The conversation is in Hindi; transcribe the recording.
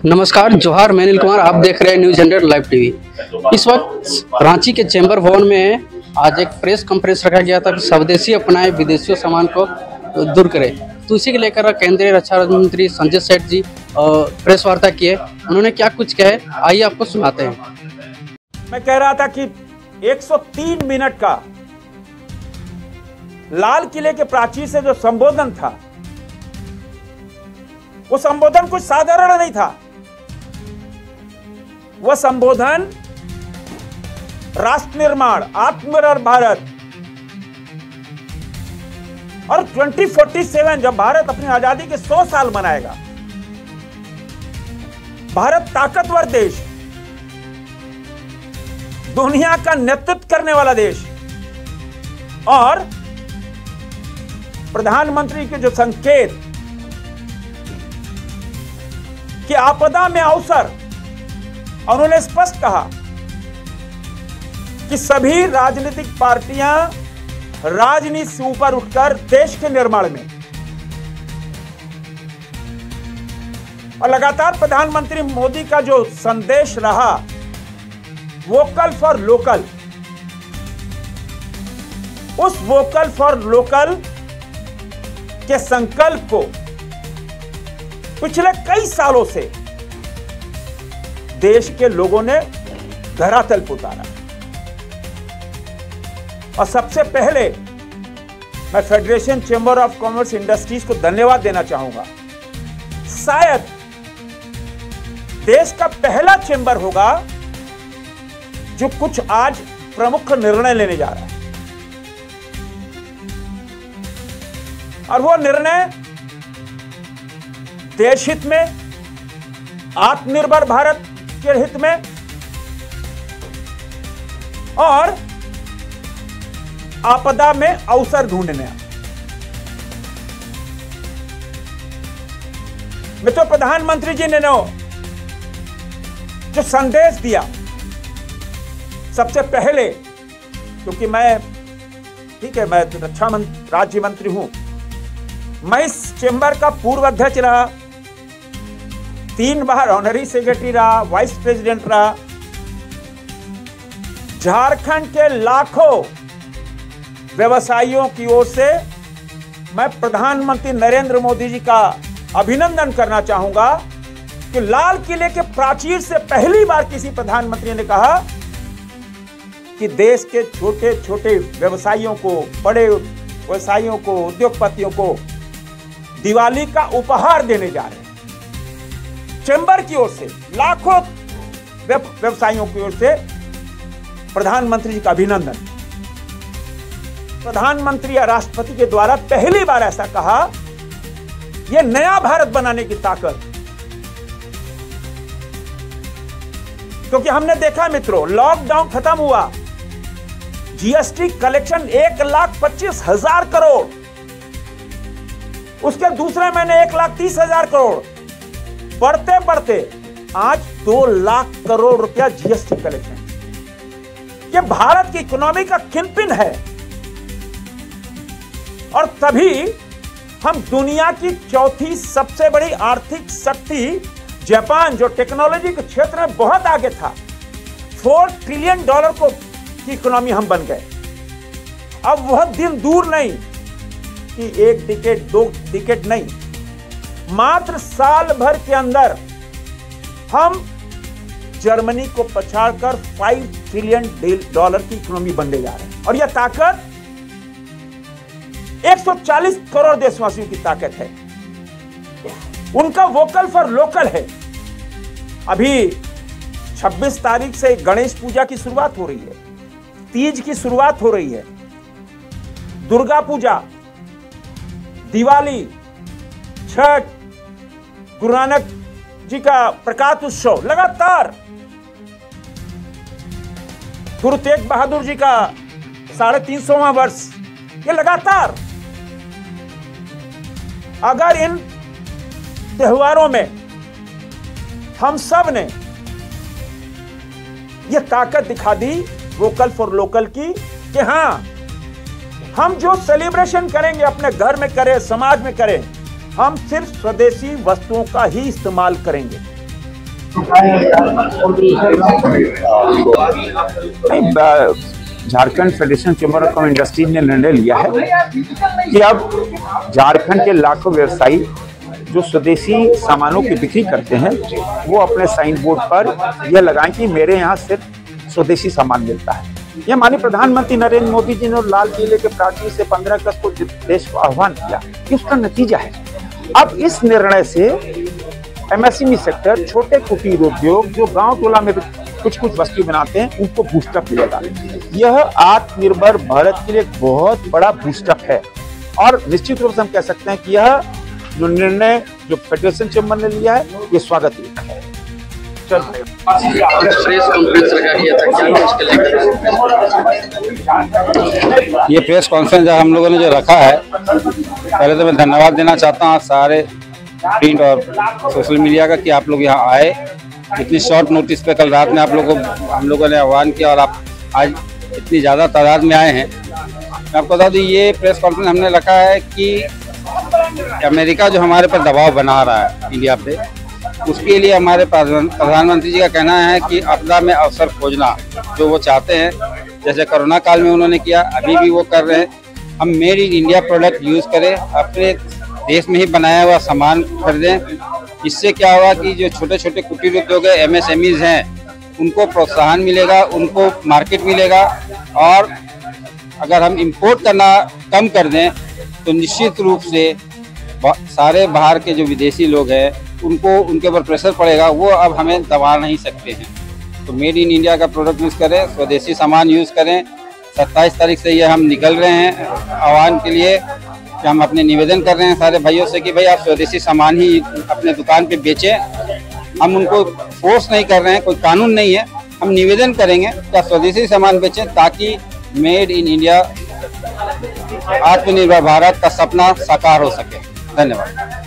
नमस्कार, जोहार। मैं अनिल कुमार, आप देख रहे हैं न्यूज़ 100 लाइव टीवी। इस वक्त रांची के चैम्बर भवन में आज एक प्रेस कॉन्फ्रेंस रखा गया था कि स्वदेशी अपनाए विदेशियों सामान को दूर करें। तो इसी को लेकर केंद्रीय रक्षा राज्य मंत्री संजय सेठ जी प्रेस वार्ता किए। उन्होंने क्या कुछ कहे, आइए आपको सुनाते हैं। मैं कह रहा था कि 103 मिनट का लाल किले के प्राचीर से जो संबोधन था, वो संबोधन कुछ साधारण नहीं था। वह संबोधन राष्ट्र निर्माण, आत्मनिर्भर भारत और 2047 जब भारत अपनी आजादी के 100 साल मनाएगा, भारत ताकतवर देश, दुनिया का नेतृत्व करने वाला देश, और प्रधानमंत्री के जो संकेत कि आपदा में अवसर, उन्होंने स्पष्ट कहा कि सभी राजनीतिक पार्टियां राजनीति से ऊपर उठकर देश के निर्माण में, और लगातार प्रधानमंत्री मोदी का जो संदेश रहा वोकल फॉर लोकल, उस वोकल फॉर लोकल के संकल्प को पिछले कई सालों से देश के लोगों ने धरातल पर उतारा। और सबसे पहले मैं federation chamber of commerce industries को धन्यवाद देना चाहूंगा। शायद देश का पहला चेंबर होगा जो कुछ आज प्रमुख निर्णय लेने जा रहा है, और वो निर्णय देश हित में, आत्मनिर्भर भारत के हित में, और आपदा में अवसर ढूंढने। मित्रों, प्रधानमंत्री जी ने जो संदेश दिया, सबसे पहले, क्योंकि मैं रक्षा राज्य मंत्री हूं, मैं इस चेंबर का पूर्व अध्यक्ष रहा, 3 बार ऑनरी सेक्रेटरी रहा, वाइस प्रेसिडेंट रहा। झारखंड के लाखों व्यवसायियों की ओर से मैं प्रधानमंत्री नरेंद्र मोदी जी का अभिनंदन करना चाहूंगा कि लाल किले के प्राचीर से पहली बार किसी प्रधानमंत्री ने कहा कि देश के छोटे छोटे व्यवसायियों को, बड़े व्यवसायियों को, उद्योगपतियों को दिवाली का उपहार देने जा रहे हैं। चेंबर की ओर से, लाखों व्यवसायियों की ओर से प्रधानमंत्री जी का अभिनंदन। प्रधानमंत्री या राष्ट्रपति के द्वारा पहली बार ऐसा कहा, यह नया भारत बनाने की ताकत। क्योंकि हमने देखा मित्रों, लॉकडाउन खत्म हुआ, जीएसटी कलेक्शन 1,25,000 करोड़, उसके दूसरे महीने 1,30,000 करोड़, बढ़ते बढ़ते आज 2 लाख करोड़ रुपया जीएसटी कलेक्शन। ये भारत की इकोनॉमी का किंगपिन है, और तभी हम दुनिया की चौथी सबसे बड़ी आर्थिक शक्ति जापान, जो टेक्नोलॉजी के क्षेत्र में बहुत आगे था, $4 ट्रिलियन की इकोनॉमी हम बन गए। अब वह दिन दूर नहीं कि 1 डिकेड, 2 डिकेड नहीं, मात्र साल भर के अंदर हम जर्मनी को पछाड़कर $5 ट्रिलियन की इकोनॉमी बनने जा रहे हैं। और यह ताकत 140 करोड़ देशवासियों की ताकत है। उनका वोकल फॉर लोकल है। अभी 26 तारीख से गणेश पूजा की शुरुआत हो रही है, तीज की शुरुआत हो रही है, दुर्गा पूजा, दिवाली, छठ, गुरु नानक जी का प्रकाश उत्सव, लगातार गुरु तेग बहादुर जी का 350वां वर्ष, ये लगातार। अगर इन त्योहारों में हम सब ने ये ताकत दिखा दी वोकल फॉर लोकल की, कि हां, हम जो सेलिब्रेशन करेंगे अपने घर में करें, समाज में करें, हम सिर्फ स्वदेशी वस्तुओं का ही इस्तेमाल करेंगे। Jharkhand federation chamber of commerce industries ने निर्णय लिया है कि अब झारखंड के लाखों व्यवसायी जो स्वदेशी सामानों की बिक्री करते हैं वो अपने साइन बोर्ड पर यह लगाएं कि मेरे यहाँ सिर्फ स्वदेशी सामान मिलता है। यह माननीय प्रधानमंत्री नरेंद्र मोदी जी ने लाल किले के प्राचीर से 15 अगस्त को देश को आह्वान किया, इसका नतीजा है। अब इस निर्णय से एमएसएमई सेक्टर, छोटे कुटीर उद्योग जो गांव टोला में कुछ वस्तु बनाते हैं उनको बूस्टअप मिलेगा। यह आत्मनिर्भर भारत के लिए एक बहुत बड़ा बूस्टअप है और निश्चित रूप से हम कह सकते हैं कि यह जो निर्णय जो फेडरेशन चेंबर ने लिया है ये स्वागत है। ये प्रेस कॉन्फ्रेंस जो हम लोगों ने जो रखा है, पहले तो मैं धन्यवाद देना चाहता हूँ सारे प्रिंट और सोशल मीडिया का कि आप लोग यहाँ आए। इतनी शॉर्ट नोटिस पे कल रात में हम लोगों ने आह्वान किया और आप आज इतनी ज़्यादा तादाद में आए हैं। मैं आपको बता दूँ ये प्रेस कॉन्फ्रेंस हमने रखा है कि अमेरिका जो हमारे पर दबाव बना रहा है इंडिया पे, उसके लिए हमारे प्रधानमंत्री जी का कहना है कि आपदा में अवसर खोजना जो वो चाहते हैं, जैसे कोरोना काल में उन्होंने किया, अभी भी वो कर रहे हैं। हम made in India product use करें, अपने देश में ही बनाया हुआ सामान खरीदें। इससे क्या होगा कि जो छोटे छोटे कुटीर उद्योग है, एमएसएमईज हैं, उनको प्रोत्साहन मिलेगा, उनको मार्केट मिलेगा। और अगर हम इंपोर्ट करना कम कर दें तो निश्चित रूप से सारे बाहर के जो विदेशी लोग हैं उनको उनके ऊपर प्रेशर पड़ेगा, वो अब हमें दबा नहीं सकते हैं। तो मेड इन इंडिया का प्रोडक्ट यूज़ करें, स्वदेशी सामान यूज़ करें। 27 तारीख से ये हम निकल रहे हैं आह्वान के लिए कि हम अपने निवेदन कर रहे हैं सारे भाइयों से कि भाई आप स्वदेशी सामान ही अपने दुकान पे बेचें। हम उनको फोर्स नहीं कर रहे हैं, कोई कानून नहीं है, हम निवेदन करेंगे कि स्वदेशी सामान बेचें ताकि मेड इन इंडिया आत्मनिर्भर भारत का सपना साकार हो सके। धन्यवाद।